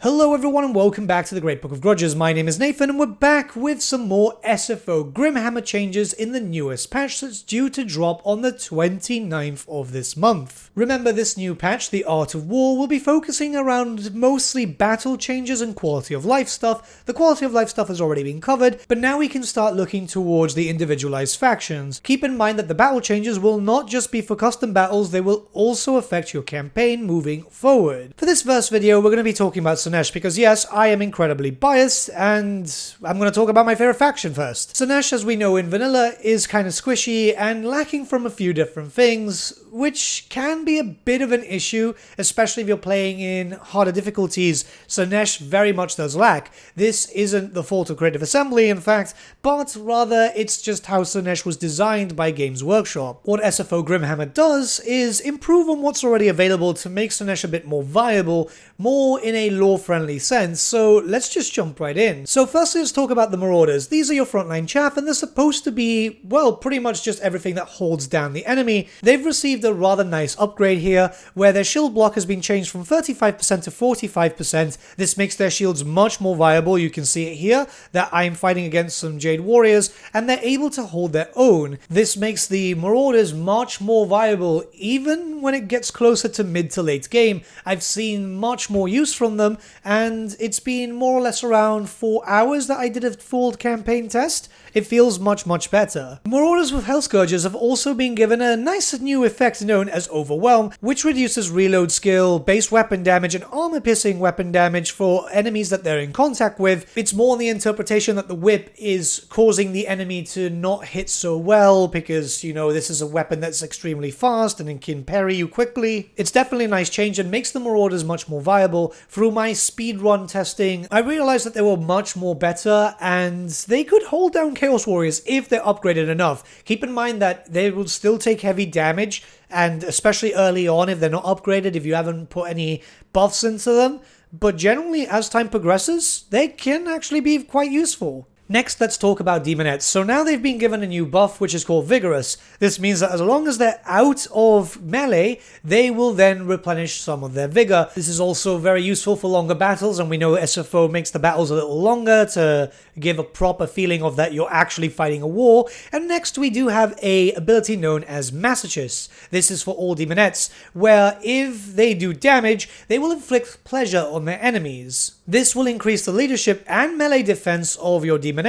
Hello everyone and welcome back to the Great Book of Grudges. My name is Nathan and we're back with some more SFO Grimhammer changes in the newest patch that's due to drop on the 29th of this month. Remember, this new patch, the Art of War, will be focusing around mostly battle changes and quality of life stuff. The quality of life stuff has already been covered, but now we can start looking towards the individualized factions. Keep in mind that the battle changes will not just be for custom battles, they will also affect your campaign moving forward. For this first video, we're going to be talking about Slaanesh, because yes, I am incredibly biased, and I'm going to talk about my favorite faction first. Slaanesh, as we know in vanilla, is kind of squishy and lacking from a few different things, which can be a bit of an issue, especially if you're playing in harder difficulties. Slaanesh very much does lack. This isn't the fault of Creative Assembly, in fact, but rather it's just how Slaanesh was designed by Games Workshop. What SFO Grimhammer does is improve on what's already available to make Slaanesh a bit more viable, more in a lore-friendly sense, so let's just jump right in. So firstly, let's talk about the Marauders. These are your frontline chaff, and they're supposed to be, well, pretty much just everything that holds down the enemy. They've received a rather nice upgrade here, where their shield block has been changed from 35% to 45%. This makes their shields much more viable. You can see it here, that I'm fighting against some Jade Warriors, and they're able to hold their own. This makes the Marauders much more viable, even when it gets closer to mid to late game. I've seen much more use from them, and it's been more or less around 4 hours that I did a full campaign test. It feels much better. Marauders with Health Scourges have also been given a nice new effect known as Overwhelm, which reduces reload skill, base weapon damage, and armor-piercing weapon damage for enemies that they're in contact with. It's more the interpretation that the whip is causing the enemy to not hit so well, because, you know, this is a weapon that's extremely fast and it can parry you quickly. It's definitely a nice change and makes the Marauders much more viable. Through my speedrun testing, I realized that they were much more better, and they could hold down Chaos Warriors if they're upgraded enough. Keep in mind that they will still take heavy damage, and especially early on if they're not upgraded, if you haven't put any buffs into them, but generally as time progresses, they can actually be quite useful. Next, let's talk about Demonets. So now they've been given a new buff, which is called Vigorous. This means that as long as they're out of melee, they will then replenish some of their vigor. This is also very useful for longer battles, and we know SFO makes the battles a little longer to give a proper feeling of that you're actually fighting a war. And next, we do have a ability known as Masochist. This is for all Demonets, where if they do damage, they will inflict pleasure on their enemies. This will increase the leadership and melee defense of your Demonets,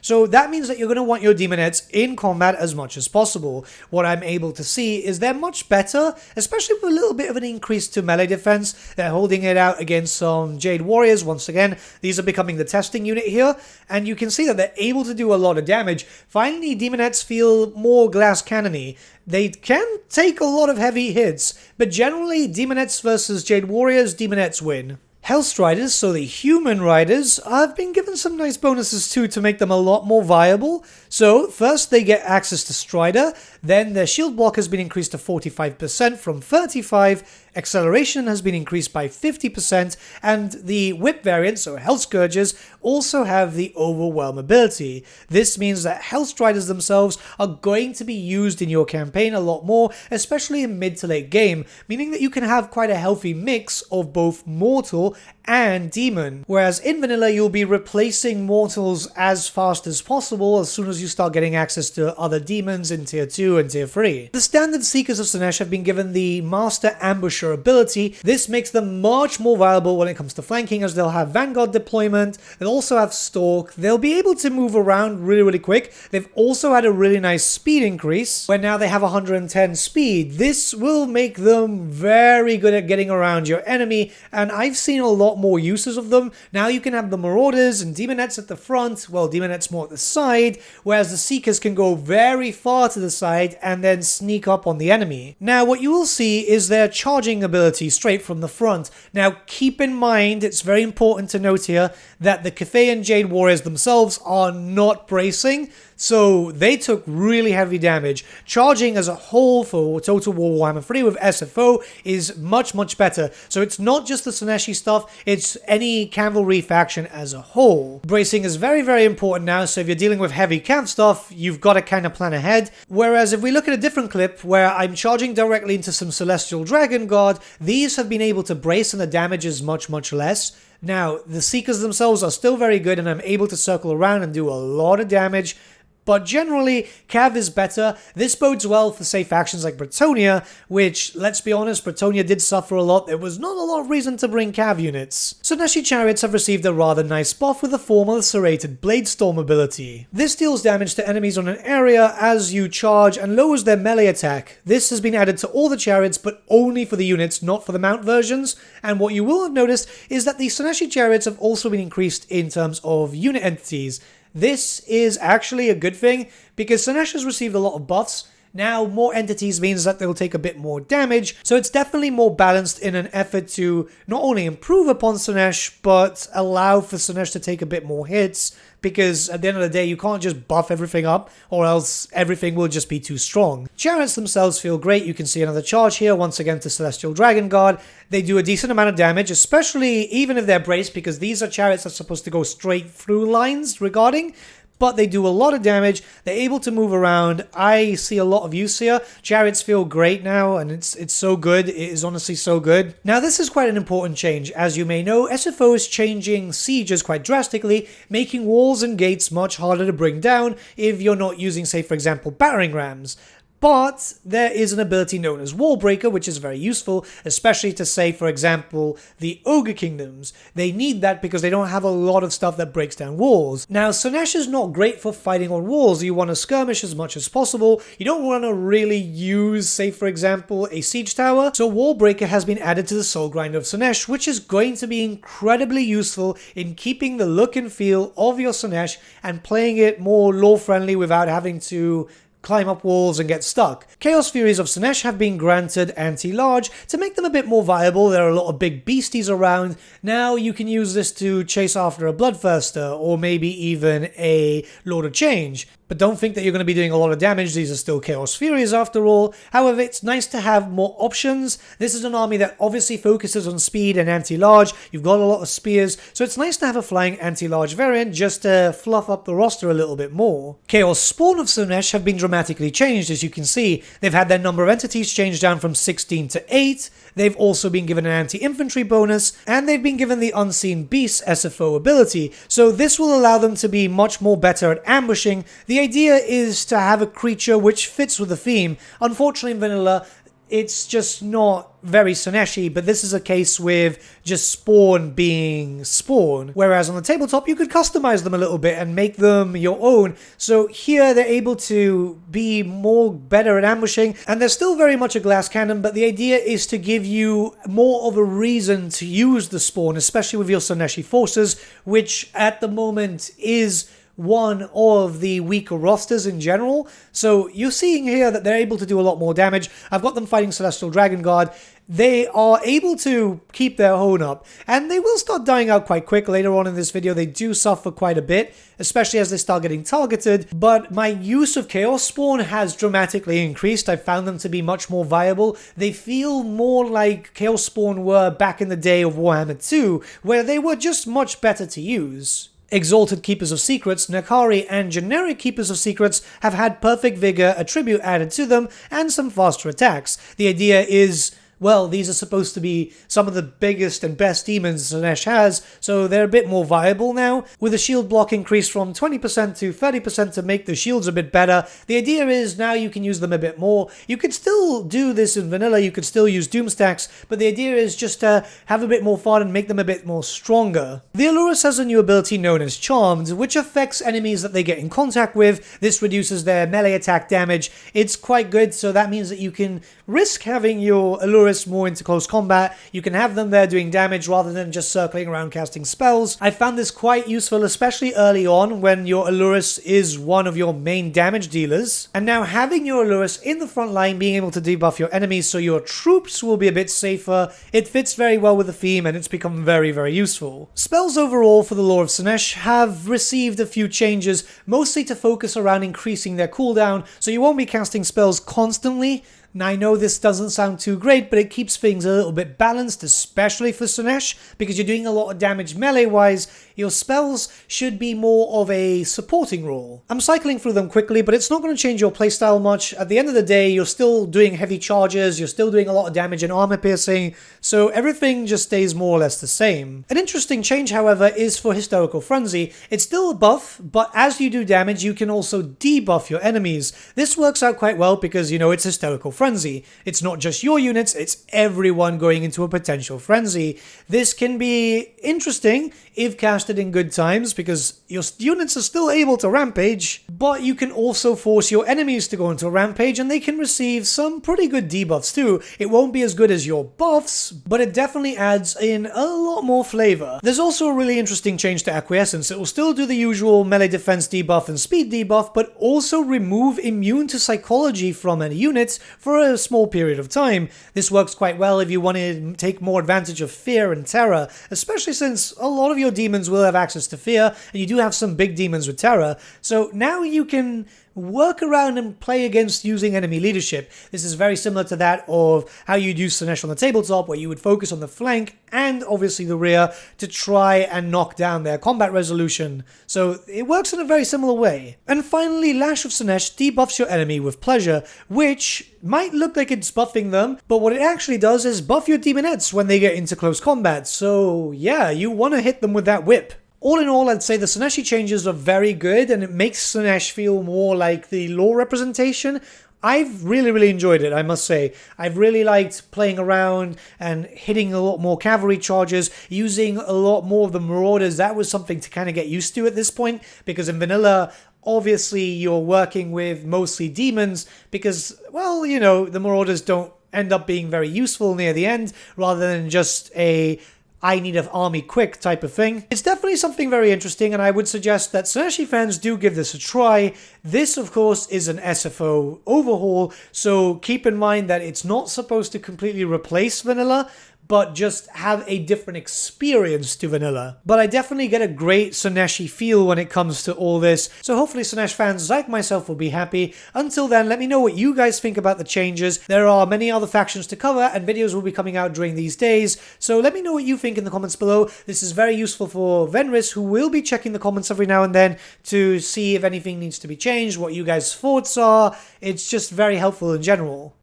so that means that you're going to want your Demonets in combat as much as possible. What I'm able to see is they're much better, especially with a little bit of an increase to melee defense. They're holding it out against some Jade Warriors. Once again, these are becoming the testing unit here, and you can see that they're able to do a lot of damage. Finally, Demonets feel more glass cannony. They can take a lot of heavy hits, but generally, Demonets versus Jade Warriors, Demonets win. Hellstriders, so the human riders, have been given some nice bonuses too to make them a lot more viable. So first they get access to Strider, then their shield block has been increased to 45% from 35%, acceleration has been increased by 50%, and the whip variant, so Health Scourges, also have the Overwhelm ability. This means that Hellstriders themselves are going to be used in your campaign a lot more, especially in mid to late game, meaning that you can have quite a healthy mix of both mortal and demon, whereas in vanilla you'll be replacing mortals as fast as possible as soon as you start getting access to other demons in tier 2 and tier 3. The standard Seekers of Slaanesh have been given the Master Ambusher ability. This makes them much more viable when it comes to flanking, as they'll have Vanguard deployment, they'll also have Stalk, they'll be able to move around really quick. They've also had a really nice speed increase, where now they have 110 speed. This will make them very good at getting around your enemy, and I've seen a lot more uses of them. Now you can have the Marauders and Demonets at the front, well, Demonets more at the side, whereas the Seekers can go very far to the side and then sneak up on the enemy. Now what you will see is their charging ability straight from the front. Now keep in mind, it's very important to note here that the Cathayan Jade Warriors themselves are not bracing, so they took really heavy damage. Charging as a whole for Total War Warhammer 3 with SFO is much better. So it's not just the Slaaneshi stuff, it's any cavalry faction as a whole. Bracing is very important now, so if you're dealing with heavy cav stuff, you've got to kind of plan ahead. Whereas Whereas if we look at a different clip where I'm charging directly into some Celestial Dragon Guard, these have been able to brace and the damage is much, much less. Now, the Seekers themselves are still very good and I'm able to circle around and do a lot of damage. But generally, Cav is better. This bodes well for, say, factions like Bretonnia, which, let's be honest, Bretonnia did suffer a lot. There was not a lot of reason to bring Cav units. Slaanesh chariots have received a rather nice buff with the formal serrated Bladestorm ability. This deals damage to enemies on an area as you charge and lowers their melee attack. This has been added to all the chariots, but only for the units, not for the mount versions. And what you will have noticed is that the Slaanesh chariots have also been increased in terms of unit entities. This is actually a good thing, because Slaanesh has received a lot of buffs. Now, more entities means that they'll take a bit more damage, so it's definitely more balanced in an effort to not only improve upon Slaanesh, but allow for Slaanesh to take a bit more hits, because at the end of the day, you can't just buff everything up, or else everything will just be too strong. Chariots themselves feel great. You can see another charge here, once again to Celestial Dragon Guard. They do a decent amount of damage, especially even if they're braced, because these are chariots that are supposed to go straight through lines regarding. But they do a lot of damage. They're able to move around. I see a lot of use here. Chariots feel great now, and it's so good. It is honestly so good. Now, this is quite an important change. As you may know, SFO is changing sieges quite drastically, making walls and gates much harder to bring down if you're not using, say, for example, battering rams. But there is an ability known as Wall Breaker, which is very useful, especially to, say, for example, the Ogre Kingdoms. They need that because they don't have a lot of stuff that breaks down walls. Now, Slaanesh is not great for fighting on walls. You want to skirmish as much as possible. You don't want to really use, say, for example, a siege tower. So Wall Breaker has been added to the Soul Grind of Slaanesh, which is going to be incredibly useful in keeping the look and feel of your Slaanesh and playing it more lore-friendly without having to climb up walls and get stuck. Chaos Furies of Slaanesh have been granted anti-large to make them a bit more viable. There are a lot of big beasties around. Now you can use this to chase after a Bloodthirster or maybe even a Lord of Change. But don't think that you're going to be doing a lot of damage. These are still Chaos Furies after all. However, it's nice to have more options. This is an army that obviously focuses on speed and anti-large. You've got a lot of spears, so it's nice to have a flying anti-large variant just to fluff up the roster a little bit more. Chaos Spawn of Slaanesh have been dramatically changed, as you can see. They've had their number of entities changed down from 16 to 8. They've also been given an anti-infantry bonus, and they've been given the Unseen Beast SFO ability, so this will allow them to be much more better at ambushing. The idea is to have a creature which fits with the theme. Unfortunately in vanilla, it's just not very Slaanesh-y, but this is a case with just Spawn being Spawn. Whereas on the tabletop, you could customize them a little bit and make them your own. So here they're able to be more better at ambushing, and they're still very much a glass cannon, but the idea is to give you more of a reason to use the Spawn, especially with your Slaanesh-y forces, which at the moment is one of the weaker rosters in general. So you're seeing here that they're able to do a lot more damage. I've got them fighting Celestial Dragon Guard. They are able to keep their own up, and they will start dying out quite quick later on in this video. They do suffer quite a bit, especially as they start getting targeted, but my use of Chaos Spawn has dramatically increased. I found them to be much more viable. They feel more like Chaos Spawn were back in the day of Warhammer 2, where they were just much better to use. Exalted Keepers of Secrets, Nakari, and generic Keepers of Secrets have had Perfect Vigor attribute added to them and some faster attacks. The idea is, well, these are supposed to be some of the biggest and best demons Slaanesh has, so they're a bit more viable now. With the shield block increased from 20% to 30% to make the shields a bit better, the idea is now you can use them a bit more. You could still do this in vanilla, you could still use Doomstacks, but the idea is just to have a bit more fun and make them a bit more stronger. The Allurus has a new ability known as Charmed, which affects enemies that they get in contact with. This reduces their melee attack damage. It's quite good, so that means that you can risk having your Allurus more into close combat. You can have them there doing damage rather than just circling around casting spells. I found this quite useful, especially early on when your Allurus is one of your main damage dealers. And now having your Allurus in the front line, being able to debuff your enemies so your troops will be a bit safer, it fits very well with the theme and it's become very, very useful. Spells overall for the lore of Slaanesh have received a few changes, mostly to focus around increasing their cooldown, so you won't be casting spells constantly. Now I know this doesn't sound too great, but it keeps things a little bit balanced, especially for Slaanesh, because you're doing a lot of damage melee-wise. Your spells should be more of a supporting role. I'm cycling through them quickly, but it's not going to change your playstyle much. At the end of the day, you're still doing heavy charges, you're still doing a lot of damage and armor piercing, so everything just stays more or less the same. An interesting change, however, is for Hysterical Frenzy. It's still a buff, but as you do damage, you can also debuff your enemies. This works out quite well because, you know, it's Hysterical Frenzy. It's not just your units, it's everyone going into a potential frenzy. This can be interesting if casted in good times, because your units are still able to rampage, but you can also force your enemies to go into a rampage and they can receive some pretty good debuffs too. It won't be as good as your buffs, but it definitely adds in a lot more flavor. There's also a really interesting change to Acquiescence. It will still do the usual melee defense debuff and speed debuff, but also remove immune to psychology from any units for a small period of time. This works quite well if you want to take more advantage of fear and terror, especially since a lot of your demons will have access to fear, and you do have some big demons with terror. So now you can work around and play against using enemy leadership. This is very similar to that of how you'd use Slaanesh on the tabletop, where you would focus on the flank and obviously the rear to try and knock down their combat resolution. So it works in a very similar way. And finally, Lash of Slaanesh debuffs your enemy with pleasure, which might look like it's buffing them, but what it actually does is buff your Demonets when they get into close combat. So yeah, you want to hit them with that whip. All in all, I'd say the Slaaneshi changes are very good, and it makes Slaanesh feel more like the lore representation. I've really enjoyed it, I must say. I've really liked playing around and hitting a lot more cavalry charges, using a lot more of the Marauders. That was something to kind of get used to at this point, because in vanilla, obviously you're working with mostly demons, because, well, you know, the Marauders don't end up being very useful near the end, rather than just a I need an army quick type of thing. It's definitely something very interesting, and I would suggest that Slaaneshi fans do give this a try. This, of course, is an SFO overhaul, so keep in mind that it's not supposed to completely replace vanilla, but just have a different experience to vanilla. But I definitely get a great Slaaneshi feel when it comes to all this, so hopefully Slaanesh fans like myself will be happy. Until then, let me know what you guys think about the changes. There are many other factions to cover, and videos will be coming out during these days, so let me know what you think in the comments below. This is very useful for Venris, who will be checking the comments every now and then to see if anything needs to be changed, what you guys' thoughts are. It's just very helpful in general.